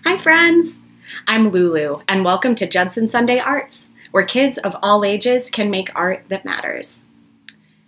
Hi friends! I'm Lulu and welcome to Judson Sunday Arts, where kids of all ages can make art that matters.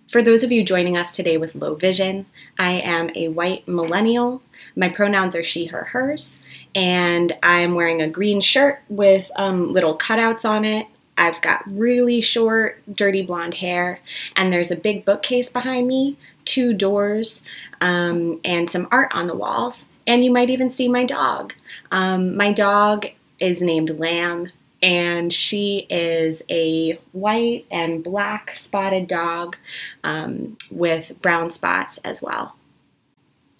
For those of you joining us today with low vision, I am a white millennial. My pronouns are she, her, hers, and I'm wearing a green shirt with little cutouts on it. I've got really short, dirty blonde hair, and there's a big bookcase behind me, 2 doors, and some art on the walls. And you might even see my dog. My dog is named Lamb, and she is a white and black spotted dog with brown spots as well.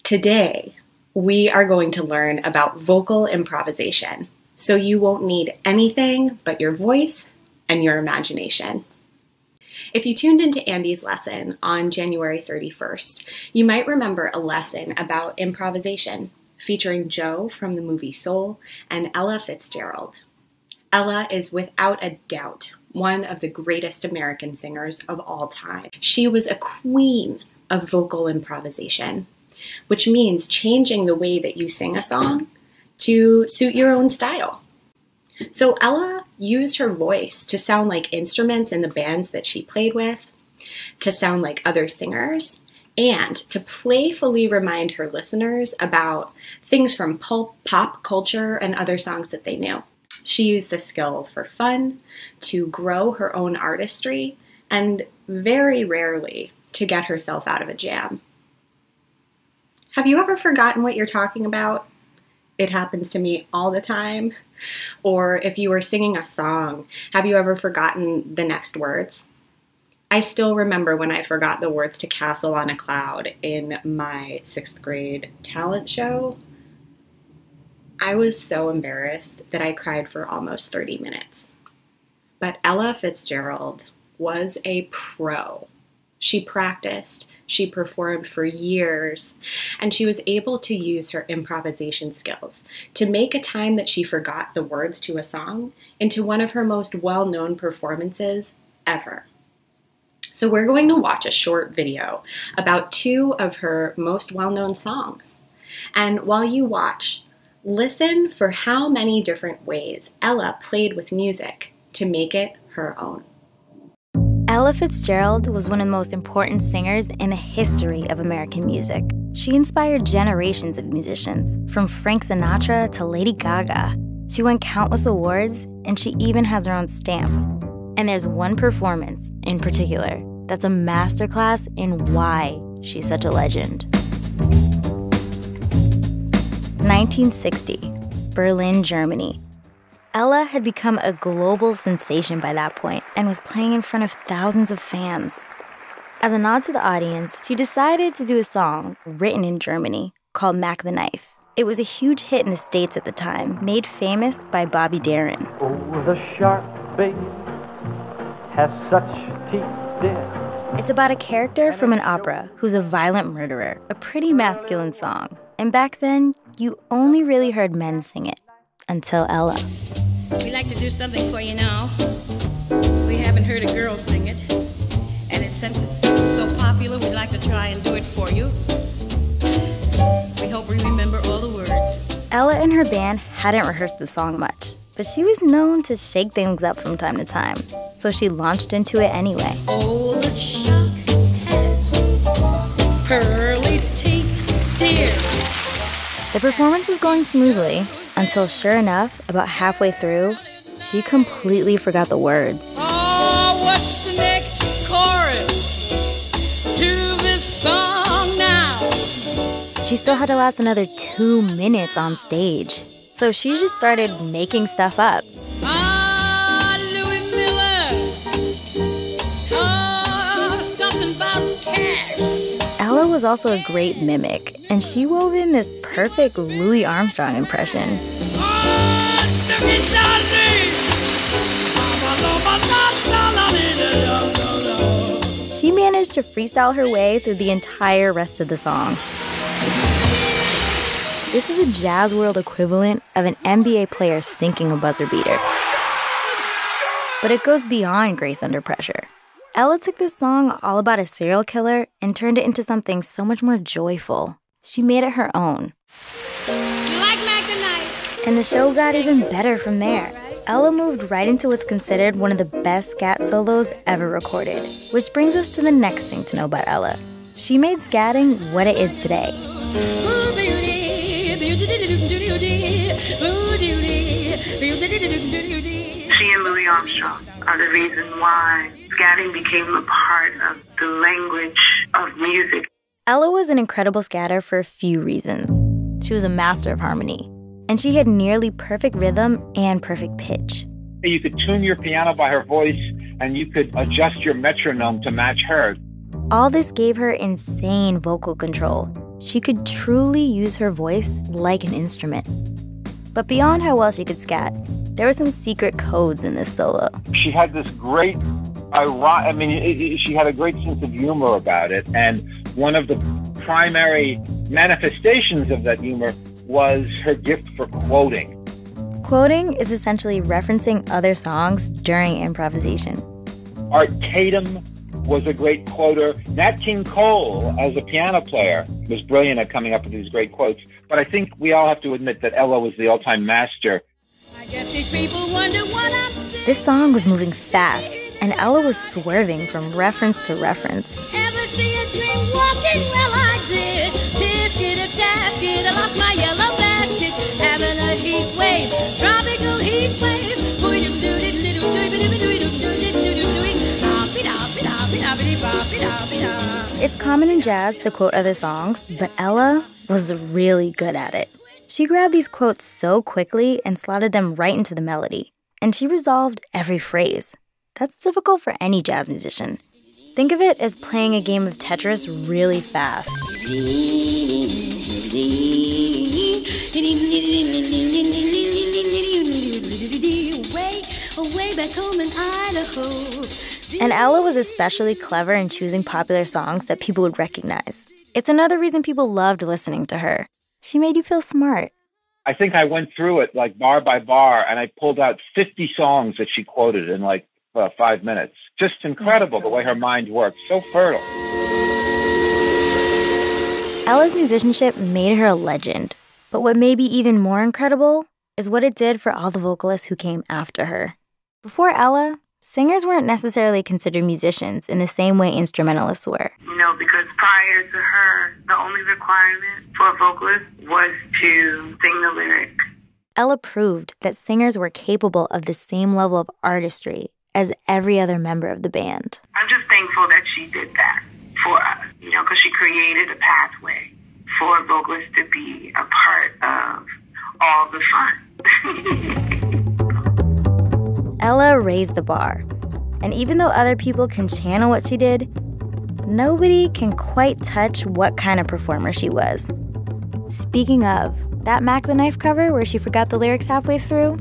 Today, we are going to learn about vocal improvisation, so you won't need anything but your voice and your imagination. If you tuned into Andy's lesson on January 31st, you might remember a lesson about improvisation featuring Joe from the movie Soul and Ella Fitzgerald. Ella is without a doubt one of the greatest American singers of all time. She was a queen of vocal improvisation, which means changing the way that you sing a song to suit your own style. So Ella used her voice to sound like instruments in the bands that she played with, to sound like other singers, and to playfully remind her listeners about things from pop culture and other songs that they knew. She used the skill for fun, to grow her own artistry, and very rarely to get herself out of a jam. Have you ever forgotten what you're talking about? It happens to me all the time. Or if you were singing a song, have you ever forgotten the next words? I still remember when I forgot the words to Castle on a Cloud in my 6th grade talent show. I was so embarrassed that I cried for almost 30 minutes. But Ella Fitzgerald was a pro. She practiced, she performed for years, and she was able to use her improvisation skills to make a time that she forgot the words to a song into one of her most well-known performances ever. So we're going to watch a short video about 2 of her most well-known songs. And while you watch, listen for how many different ways Ella played with music to make it her own. Ella Fitzgerald was one of the most important singers in the history of American music. She inspired generations of musicians, from Frank Sinatra to Lady Gaga. She won countless awards, and she even has her own stamp. And there's one performance in particular that's a masterclass in why she's such a legend. 1960, Berlin, Germany. Ella had become a global sensation by that point and was playing in front of thousands of fans. As a nod to the audience, she decided to do a song written in Germany called Mac the Knife. It was a huge hit in the States at the time, made famous by Bobby Darin. Oh, the sharp bait has such teeth, dear. It's about a character from an opera who's a violent murderer, a pretty masculine song. And back then, you only really heard men sing it, until Ella. We'd like to do something for you now. We haven't heard a girl sing it. And since it's so popular, we'd like to try and do it for you. We hope we remember all the words. Ella and her band hadn't rehearsed the song much, but she was known to shake things up from time to time, so she launched into it anyway. Oh, the shark has pearly teeth, dear. The performance was going smoothly, until sure enough, about halfway through, she completely forgot the words. Oh, what's the next chorus to this song now? She still had to last another 2 minutes on stage, so she just started making stuff up. Ah, Louis Miller. Oh, something about cash. Ella was also a great mimic, and she wove in this perfect Louis Armstrong impression. She managed to freestyle her way through the entire rest of the song. This is a jazz world equivalent of an NBA player sinking a buzzer beater. But it goes beyond grace under pressure. Ella took this song all about a serial killer and turned it into something so much more joyful. She made it her own. You like Mac the Knife? And the show got even better from there. Ella moved right into what's considered one of the best scat solos ever recorded. Which brings us to the next thing to know about Ella. She made scatting what it is today. She and Louis Armstrong are the reason why scatting became a part of the language of music. Ella was an incredible scatter for a few reasons. She was a master of harmony, and she had nearly perfect rhythm and perfect pitch. You could tune your piano by her voice, and you could adjust your metronome to match her. All this gave her insane vocal control. She could truly use her voice like an instrument. But beyond how well she could scat, there were some secret codes in this solo. She had this great, she had a great sense of humor about it, and one of the primary manifestations of that humor was her gift for quoting. Quoting is essentially referencing other songs during improvisation. Art Tatum was a great quoter. Nat King Cole, as a piano player, was brilliant at coming up with these great quotes. But I think we all have to admit that Ella was the all-time master. I guess these people wonder what I'm saying. This song was moving fast, and Ella was swerving from reference to reference. Ever see a dream walking? Well, I did. Tisket a tasket, I lost my yellow basket. Having a heat wave, tropical heat wave. It's common in jazz to quote other songs, but Ella was really good at it. She grabbed these quotes so quickly and slotted them right into the melody, and she resolved every phrase. That's difficult for any jazz musician. Think of it as playing a game of Tetris really fast. Way back home in Idaho. And Ella was especially clever in choosing popular songs that people would recognize. It's another reason people loved listening to her. She made you feel smart. I think I went through it like bar by bar, and I pulled out 50 songs that she quoted in 5 minutes. Just incredible the way her mind worked. So fertile. Ella's musicianship made her a legend. But what may be even more incredible is what it did for all the vocalists who came after her. Before Ella, singers weren't necessarily considered musicians in the same way instrumentalists were. Because prior to her, the only requirement for a vocalist was to sing the lyric. Ella proved that singers were capable of the same level of artistry as every other member of the band. I'm just thankful that she did that for us, because she created a pathway for vocalists to be a part of all the fun. Ella raised the bar. And even though other people can channel what she did, nobody can quite touch what kind of performer she was. Speaking of, that Mac the Knife cover where she forgot the lyrics halfway through,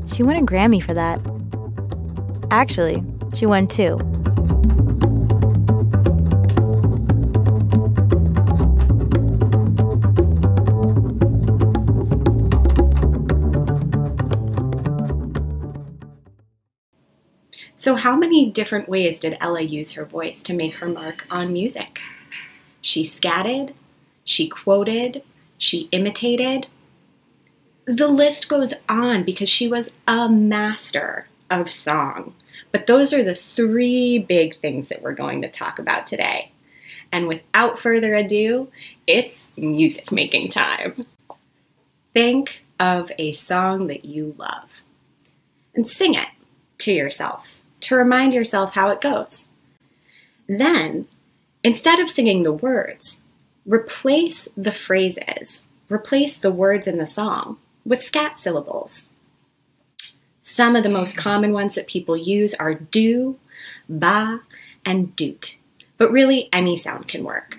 she won a Grammy for that. Actually, she won 2. So how many different ways did Ella use her voice to make her mark on music? She scatted, she quoted, she imitated. The list goes on because she was a master of song. But those are the 3 big things that we're going to talk about today. And without further ado, it's music making time. Think of a song that you love and sing it to yourself to remind yourself how it goes. Then, instead of singing the words, replace the phrases, replace the words in the song with scat syllables. Some of the most common ones that people use are do, ba, and doot. But really, any sound can work.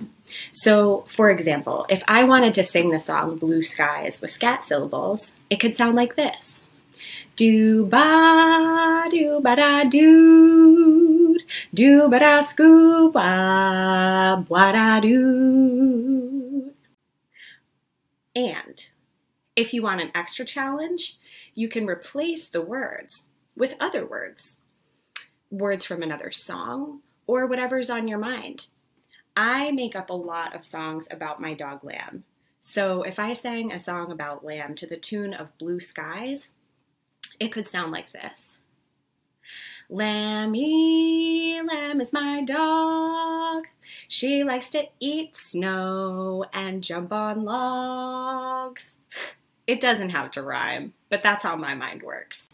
So, for example, if I wanted to sing the song Blue Skies with scat syllables, it could sound like this. Do ba da doot, do ba da scoo ba da doot. And if you want an extra challenge, you can replace the words with other words. Words from another song or whatever's on your mind. I make up a lot of songs about my dog Lamb. So if I sang a song about Lamb to the tune of Blue Skies, it could sound like this. Lammy, Lamb is my dog. She likes to eat snow and jump on logs. It doesn't have to rhyme, but that's how my mind works.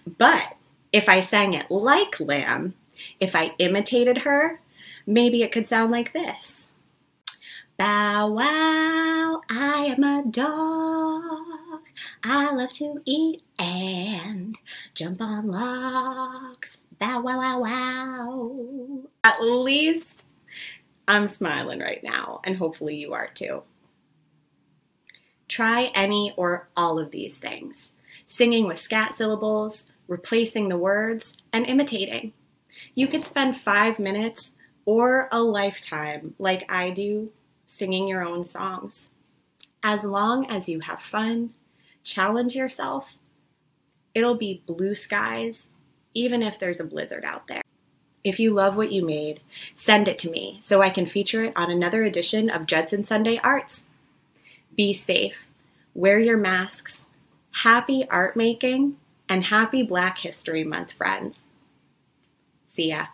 But if I sang it like Lamb, if I imitated her, maybe it could sound like this. Bow wow, I am a dog. I love to eat and jump on logs. Bow wow wow wow. At least I'm smiling right now, and hopefully you are too. Try any or all of these things. Singing with scat syllables, replacing the words, and imitating. You could spend 5 minutes or a lifetime, like I do, singing your own songs. As long as you have fun, challenge yourself, it'll be blue skies, even if there's a blizzard out there. If you love what you made, send it to me so I can feature it on another edition of Judson Sunday Arts. Be safe, wear your masks, happy art making, and happy Black History Month, friends. See ya.